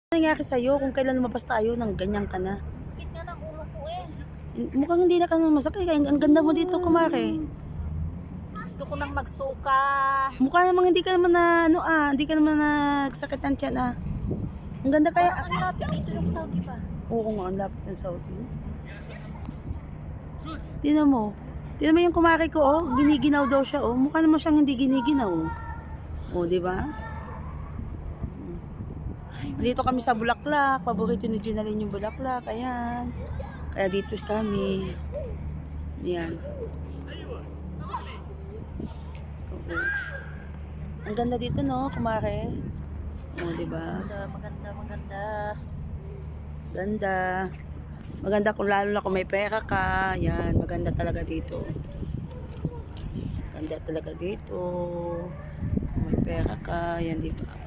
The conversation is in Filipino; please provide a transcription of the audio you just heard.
Nangyari sa'yo kung kailan lumabas tayo nang ganyan ka na? Sakit nga ng ulo ko eh. Mukhang hindi na ka na masakit. Ang ganda mo dito, kumare. Gusto ko nang magsuka. Mukha namang hindi ka naman na, hindi ka naman nagsakit ng tiyan, ah. Ang ganda kaya. Ang lapit dito yung Saudi ba? Oo nga, ang lapit ng Saudi. Tingnan mo. Tingnan mo yung kumare ko, oh. Giniginaw daw siya, oh. Mukha naman siyang hindi giniginaw, oh. Oh, di ba? Dito kami sa Bulaklak. Paborito ni Ginaline yung Bulaklak. Ayan. Kaya dito kami. Ayan. Oo. Ang ganda dito, no, kumare? Oh, di ba? Maganda. Ganda. Maganda kung lalo na kung may pera ka. Yan, maganda talaga dito. Ganda talaga dito. Kung may pera ka, yan, di ba?